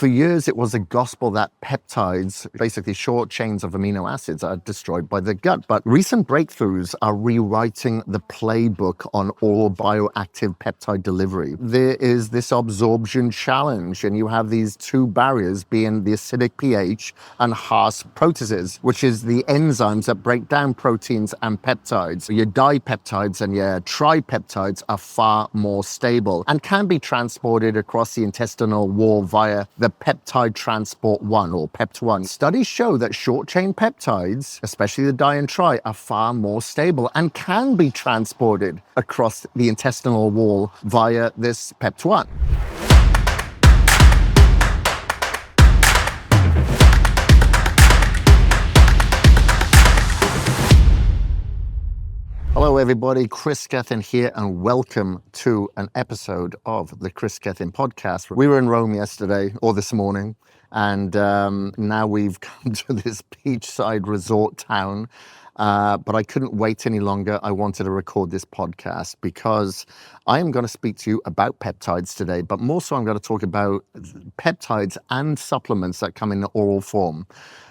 For years, it was a gospel that peptides, basically short chains of amino acids, are destroyed by the gut. But recent breakthroughs are rewriting the playbook on oral bioactive peptide delivery. There is this absorption challenge, and you have these two barriers being the acidic pH and Haas proteases, which is the enzymes that break down proteins and peptides. Your dipeptides and your tripeptides are far more stable and can be transported across the intestinal wall via the peptide transport 1 or PEPT1. Studies show that short-chain peptides, especially the di and tri, are far more stable and can be transported across the intestinal wall via this PEPT1. Hello everybody, Kris Gethin here, and welcome to an episode of the Kris Gethin Podcast. We were in Rome yesterday, or this morning, and now we've come to this beachside resort town, but I couldn't wait any longer. I wanted to record this podcast because I am going to speak to you about peptides today, but more so I'm going to talk about peptides and supplements that come in the oral form.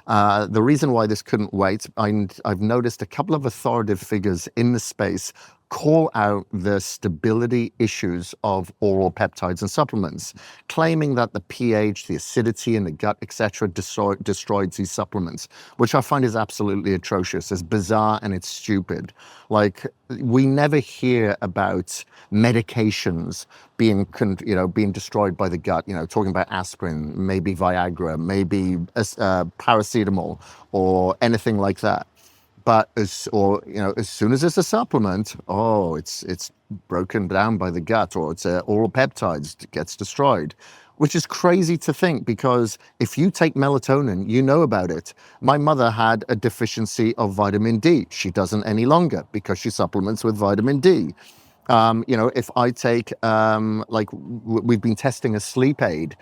The reason why this couldn't wait, I've noticed a couple of authoritative figures in the space call out the stability issues of oral peptides and supplements, claiming that the pH, the acidity in the gut, etc., destroys these supplements, which I find is absolutely atrocious. It's bizarre and it's stupid. Like, we never hear about medications being destroyed by the gut, talking about aspirin, maybe Viagra, maybe paracetamol or anything like that. But as soon as it's a supplement, it's broken down by the gut, or it's oral peptides, it gets destroyed, which is crazy to think, because if you take melatonin, you know about it. My mother had a deficiency of vitamin D. She doesn't any longer because she supplements with vitamin D. If I take, we've been testing a sleep aid.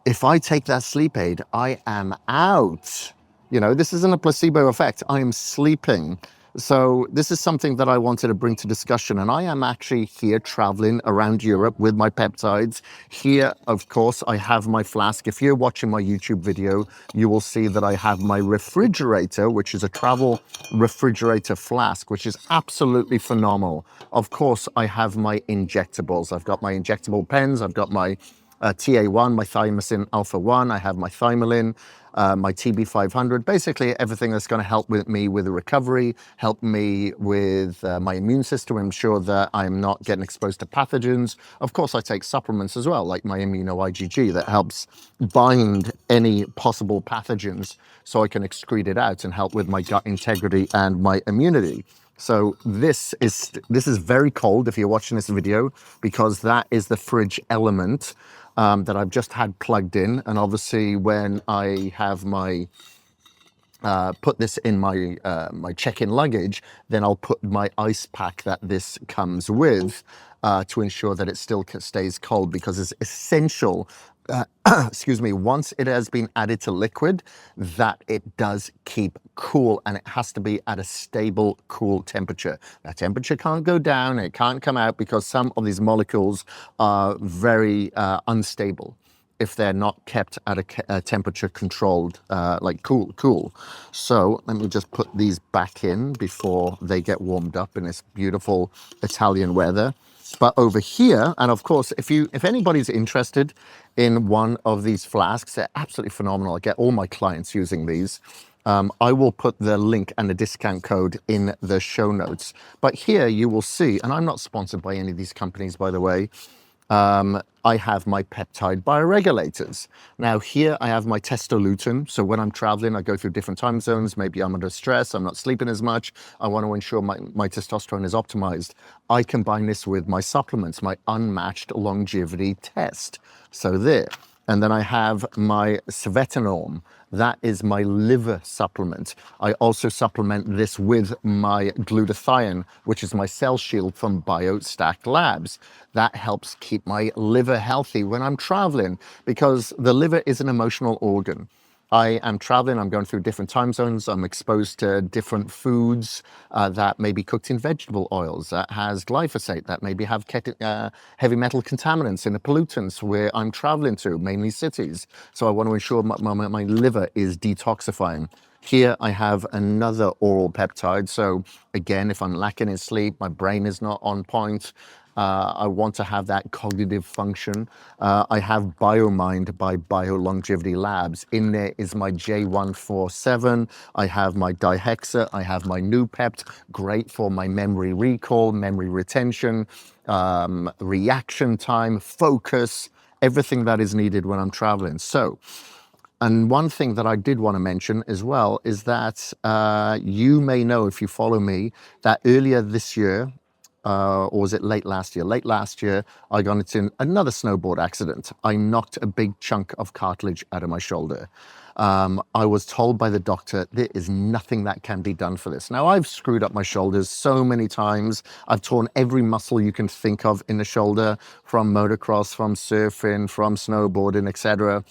If I take that sleep aid, I am out. This isn't a placebo effect. I am sleeping. So this is something that I wanted to bring to discussion. And I am actually here traveling around Europe with my peptides. Here, of course, I have my flask. If you're watching my YouTube video, you will see that I have my refrigerator, which is a travel refrigerator flask, which is absolutely phenomenal. Of course, I have my injectables. I've got my injectable pens. I've got my TA1, my thymosin alpha-1. I have my thymolin, my TB500, basically everything that's going to help me with the recovery, help me with my immune system, ensure that I'm not getting exposed to pathogens. Of course, I take supplements as well, like my immuno IgG, that helps bind any possible pathogens so I can excrete it out and help with my gut integrity and my immunity. So this is very cold if you're watching this video, because that is the fridge element that I've just had plugged in. And obviously when I have my put this in my my check-in luggage, then I'll put my ice pack that this comes with to ensure that it still stays cold, because it's essential, once it has been added to liquid, that it does keep cool, and it has to be at a stable, cool temperature. That temperature can't go down, it can't come out, because some of these molecules are very unstable if they're not kept at a temperature controlled, like cool. So let me just put these back in before they get warmed up in this beautiful Italian weather. But over here, and of course, if anybody's interested in one of these flasks, they're absolutely phenomenal. I get all my clients using these. I will put the link and the discount code in the show notes. But here you will see, and I'm not sponsored by any of these companies, by the way, I have my peptide bioregulators. Now here I have my testosterone. So when I'm traveling, I go through different time zones. Maybe I'm under stress, I'm not sleeping as much. I want to ensure my testosterone is optimized. I combine this with my supplements, my unmatched longevity test. So there. And then I have my Svetenorm. That is my liver supplement. I also supplement this with my glutathione, which is my cell shield from BioStack Labs. That helps keep my liver healthy when I'm traveling, because the liver is an emotional organ. I am traveling, I'm going through different time zones, I'm exposed to different foods that may be cooked in vegetable oils, that has glyphosate, that maybe have heavy metal contaminants and the pollutants where I'm traveling to, mainly cities. So I want to ensure my liver is detoxifying. Here I have another oral peptide. So again, if I'm lacking in sleep, my brain is not on point, I want to have that cognitive function. I have BioMind by BioLongevity Labs. In there is my J147. I have my dihexa. I have my Nupept, great for my memory recall, memory retention, reaction time, focus, everything that is needed when I'm traveling. So, and one thing that I did want to mention as well is that you may know, if you follow me, that earlier this year, or was it late last year? Late last year, I got into another snowboard accident. I knocked a big chunk of cartilage out of my shoulder. I was told by the doctor, there is nothing that can be done for this. Now, I've screwed up my shoulders so many times. I've torn every muscle you can think of in the shoulder, from motocross, from surfing, from snowboarding, etc.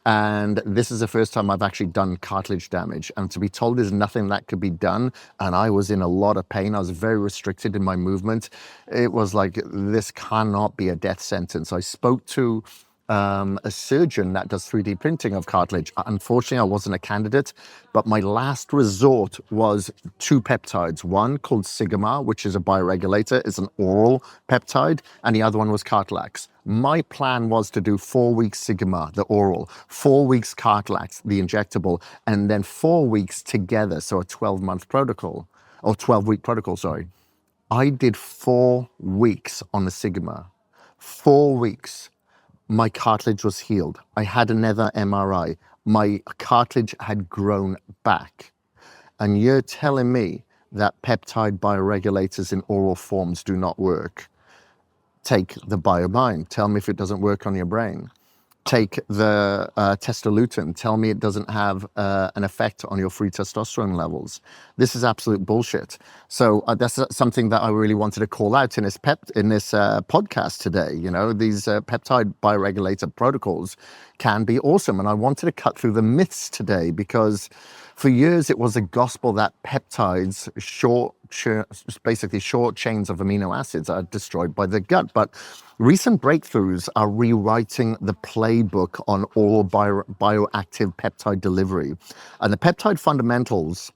And this is the first time I've actually done cartilage damage. And to be told there's nothing that could be done, and I was in a lot of pain, I was very restricted in my movement. It was like, this cannot be a death sentence. I spoke to a surgeon that does 3D printing of cartilage. Unfortunately, I wasn't a candidate, but my last resort was two peptides. One called Sigma, which is a bioregulator, is an oral peptide, and the other one was Cartilax. My plan was to do 4 weeks Sigma, the oral, 4 weeks Cartilax, the injectable, and then 4 weeks together, so a 12-month protocol, or 12-week protocol, sorry. I did 4 weeks on the Sigma, 4 weeks. My cartilage was healed. I had another MRI. My cartilage had grown back. And you're telling me that peptide bioregulators in oral forms do not work? Take the BioMind. Tell me if it doesn't work on your brain. Take the testosterone. Tell me it doesn't have an effect on your free testosterone levels. This is absolute bullshit. So that's something that I really wanted to call out in this podcast today. You know, these peptide bioregulator protocols can be awesome, and I wanted to cut through the myths today, because for years it was a gospel that peptides, basically short chains of amino acids, are destroyed by the gut. But recent breakthroughs are rewriting the playbook on oral bioactive peptide delivery. And the peptide fundamentals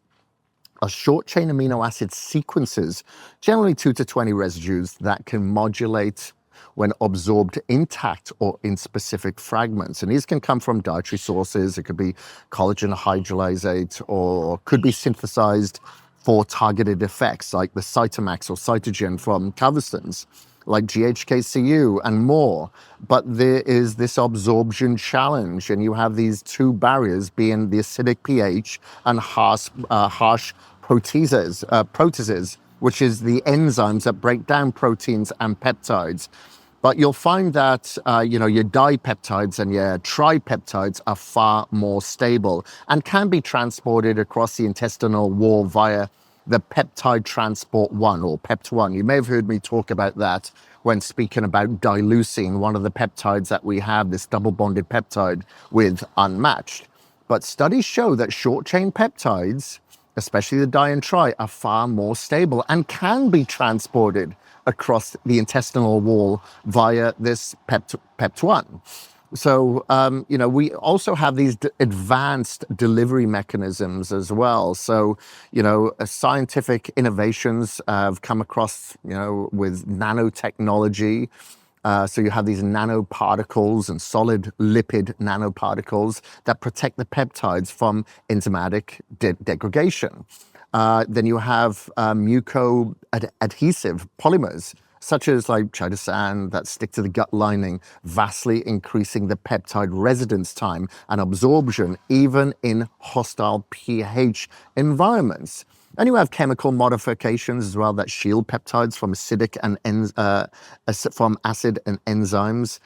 are short chain amino acid sequences, generally 2 to 20 residues, that can modulate when absorbed intact or in specific fragments. And these can come from dietary sources. It could be collagen hydrolysate, or could be synthesized for targeted effects like the Cytomax or Cytogen from Cavestons, like GHKCU and more. But there is this absorption challenge, and you have these two barriers, being the acidic pH and harsh proteases, which is the enzymes that break down proteins and peptides. But you'll find that, your dipeptides and your tripeptides are far more stable and can be transported across the intestinal wall via the peptide transport 1, or PEPT1. You may have heard me talk about that when speaking about dileucine, one of the peptides that we have, this double bonded peptide with unmatched. But studies show that short chain peptides, especially the di and tri, are far more stable and can be transported across the intestinal wall via this PEPT1. So, we also have these advanced delivery mechanisms as well. So, scientific innovations have come across, with nanotechnology. So you have these nanoparticles and solid lipid nanoparticles that protect the peptides from enzymatic degradation. Then you have muco-adhesive polymers, such as like chitosan, that stick to the gut lining, vastly increasing the peptide residence time and absorption, even in hostile pH environments. And you have chemical modifications as well that shield peptides from acidic and from acid and enzymes.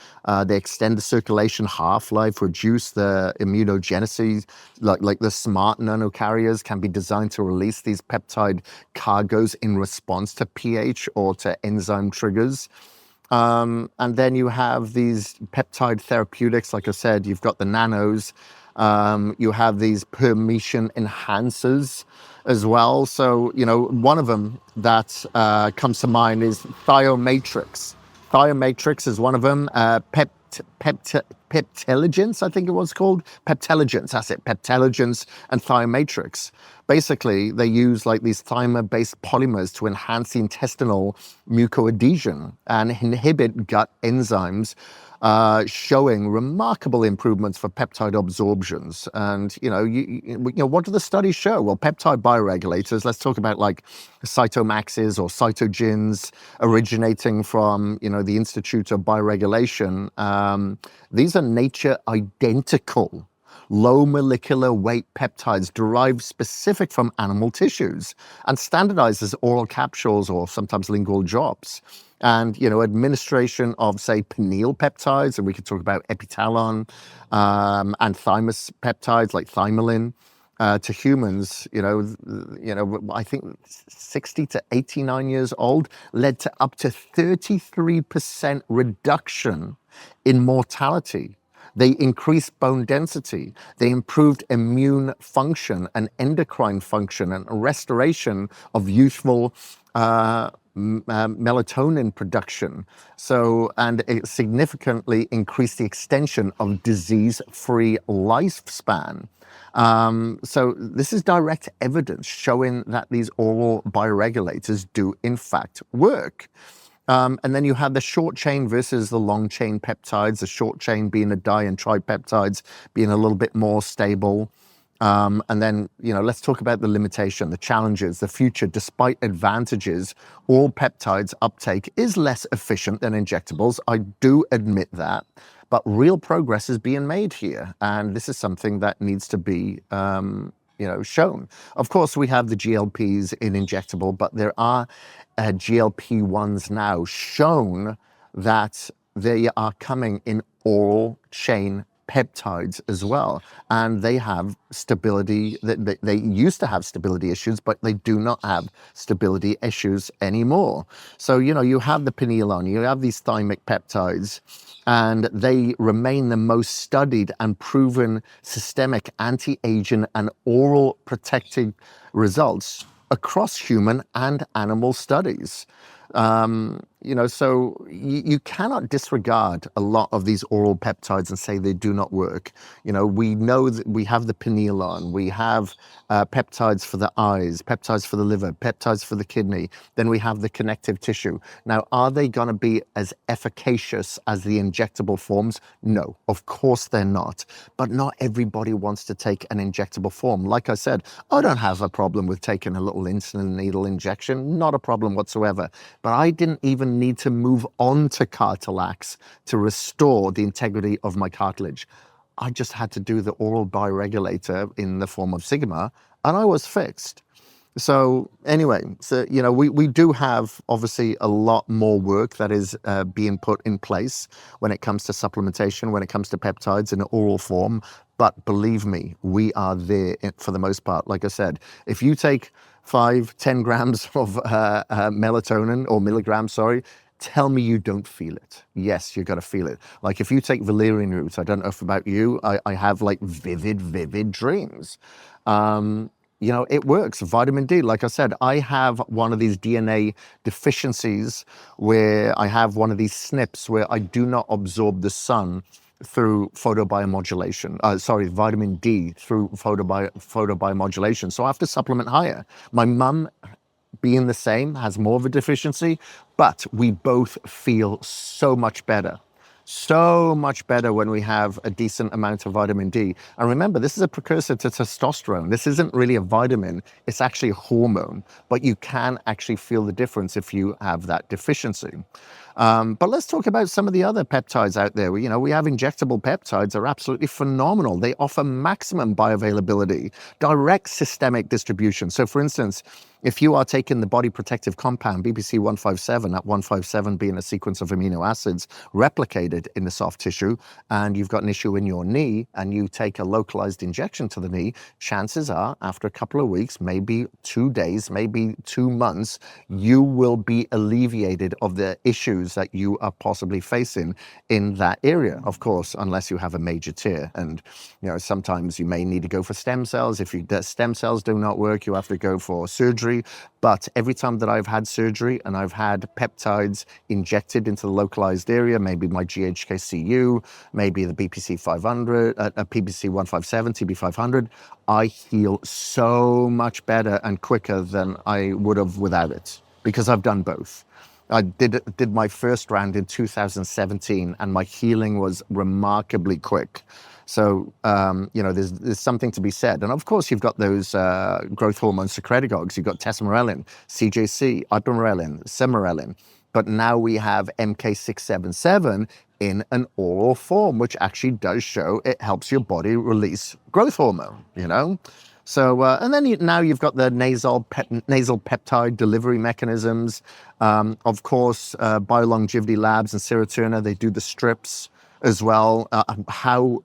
They extend the circulation half-life, reduce the immunogenicity, like the smart nanocarriers can be designed to release these peptide cargoes in response to pH or to enzyme triggers. And then you have these peptide therapeutics. Like I said, you've got the nanos. You have these permeation enhancers as well. So, one of them that comes to mind is Thiomatrix. Thiomatrix is one of them. Peptiligence, I think it was called. Peptiligence, that's it. Peptiligence and Thiomatrix. Basically, they use like these thimer-based polymers to enhance the intestinal mucoadhesion and inhibit gut enzymes, showing remarkable improvements for peptide absorptions. And, what do the studies show? Well, peptide bioregulators, let's talk about like cytomaxes or cytogens originating from, the Institute of Bioregulation. These are nature identical low molecular weight peptides derived specific from animal tissues and standardized as oral capsules or sometimes lingual drops. And, administration of, say, pineal peptides, and we could talk about epitalon, and thymus peptides like thymolin, to humans, I think 60 to 89 years old, led to up to 33% reduction in mortality. They increased bone density. They improved immune function and endocrine function and restoration of youthful melatonin production. And it significantly increased the extension of disease-free lifespan. So this is direct evidence showing that these oral bioregulators do in fact work. And then you have the short chain versus the long chain peptides, the short chain being the di and tripeptides being a little bit more stable. And then, let's talk about the limitation, the challenges, the future. Despite advantages, all peptides uptake is less efficient than injectables. I do admit that, but real progress is being made here. And this is something that needs to be, shown. Of course, we have the GLPs in injectable, but there are GLP-1s now shown that they are coming in oral chain peptides as well, and they have stability. They used to have stability issues, but they do not have stability issues anymore. So you have the pinealon, you have these thymic peptides, and they remain the most studied and proven systemic anti-aging and oral protective results across human and animal studies. So you cannot disregard a lot of these oral peptides and say they do not work. We know that we have the pinealon, we have peptides for the eyes, peptides for the liver, peptides for the kidney, then we have the connective tissue. Now, are they going to be as efficacious as the injectable forms? No, of course they're not. But not everybody wants to take an injectable form. Like I said, I don't have a problem with taking a little insulin needle injection, not a problem whatsoever. But I didn't even need to move on to Cartilax to restore the integrity of my cartilage. I just had to do the oral bioregulator in the form of Sigma, and I was fixed. So anyway, we do have obviously a lot more work that is being put in place when it comes to supplementation, when it comes to peptides in an oral form. But believe me, we are there for the most part. Like I said, if you take 5-10 grams of melatonin or milligrams, tell me you don't feel it. Yes, you're going to feel it. Like if you take valerian root, I don't know if about you, I have like vivid dreams. It works. Vitamin D, like I said, I have one of these DNA deficiencies where I have one of these SNPs where I do not absorb the sun through photobiomodulation, vitamin D through photobiomodulation. So I have to supplement higher. My mum, being the same, has more of a deficiency, but we both feel so much better. So much better when we have a decent amount of vitamin D. And remember, this is a precursor to testosterone. This isn't really a vitamin, it's actually a hormone, but you can actually feel the difference if you have that deficiency. But let's talk about some of the other peptides out there. We have injectable peptides are absolutely phenomenal. They offer maximum bioavailability, direct systemic distribution. So for instance, if you are taking the body protective compound, BBC 157, at 157 being a sequence of amino acids replicated in the soft tissue, and you've got an issue in your knee, and you take a localized injection to the knee, chances are after a couple of weeks, maybe 2 days, maybe 2 months, you will be alleviated of the issues issues that you are possibly facing in that area. Of course, unless you have a major tear, and sometimes you may need to go for stem cells. If the stem cells do not work, you have to go for surgery. But every time that I've had surgery and I've had peptides injected into the localized area, maybe my GHKCU, maybe the BPC 500, PBC 157, TB 500, I heal so much better and quicker than I would have without it, because I've done both. I did my first round in 2017, and my healing was remarkably quick. So, there's something to be said. And of course, you've got those growth hormone secretagogues. You've got tesamorelin, CJC, ipamorelin, sermorelin. But now we have MK677 in an oral form, which actually does show it helps your body release growth hormone, So, and then now you've got the nasal peptide delivery mechanisms. Of course, BioLongevity Labs and Seroturna, they do the strips as well. How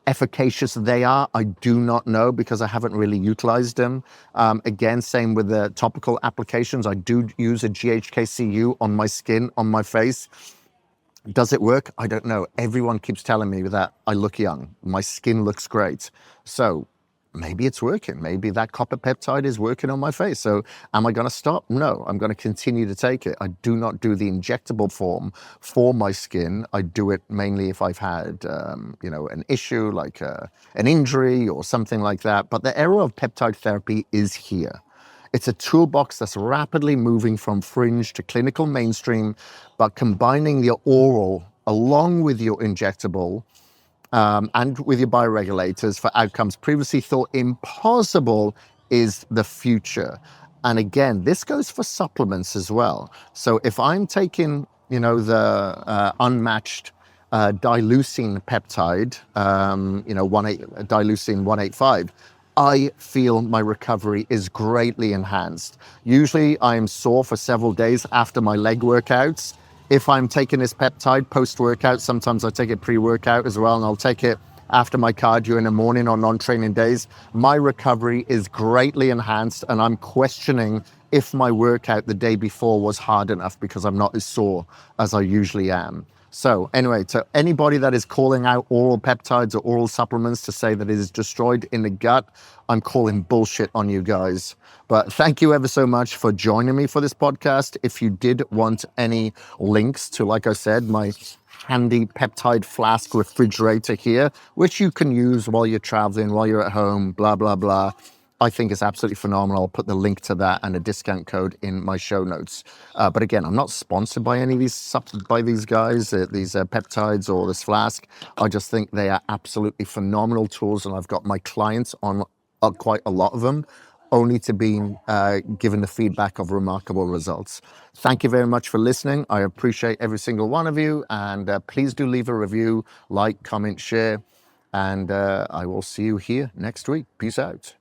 efficacious they are, I do not know, because I haven't really utilized them. Again, same with the topical applications. I do use a GHKCU on my skin, on my face. Does it work? I don't know. Everyone keeps telling me that I look young. My skin looks great. So maybe it's working. Maybe that copper peptide is working on my face. So am I going to stop? No, I'm going to continue to take it. I do not do the injectable form for my skin. I do it mainly if I've had, an issue like an injury or something like that. But the era of peptide therapy is here. It's a toolbox that's rapidly moving from fringe to clinical mainstream, but combining your oral along with your injectable and with your bioregulators for outcomes previously thought impossible is the future. And again, this goes for supplements as well. So if I'm taking, the unmatched dileucine peptide, dileucine 185, I feel my recovery is greatly enhanced. Usually I am sore for several days after my leg workouts. If I'm taking this peptide post-workout, sometimes I take it pre-workout as well, and I'll take it after my cardio in the morning on non-training days. My recovery is greatly enhanced, and I'm questioning if my workout the day before was hard enough, because I'm not as sore as I usually am. So anyway, to anybody that is calling out oral peptides or oral supplements to say that it is destroyed in the gut, I'm calling bullshit on you guys. But thank you ever so much for joining me for this podcast. If you did want any links to, like I said, my handy peptide flask refrigerator here, which you can use while you're traveling, while you're at home, blah, blah, blah, I think it's absolutely phenomenal. I'll put the link to that and a discount code in my show notes. But again, I'm not sponsored by any of these guys, these peptides or this flask. I just think they are absolutely phenomenal tools, and I've got my clients on quite a lot of them, only to be given the feedback of remarkable results. Thank you very much for listening. I appreciate every single one of you, and please do leave a review, like, comment, share, and I will see you here next week. Peace out.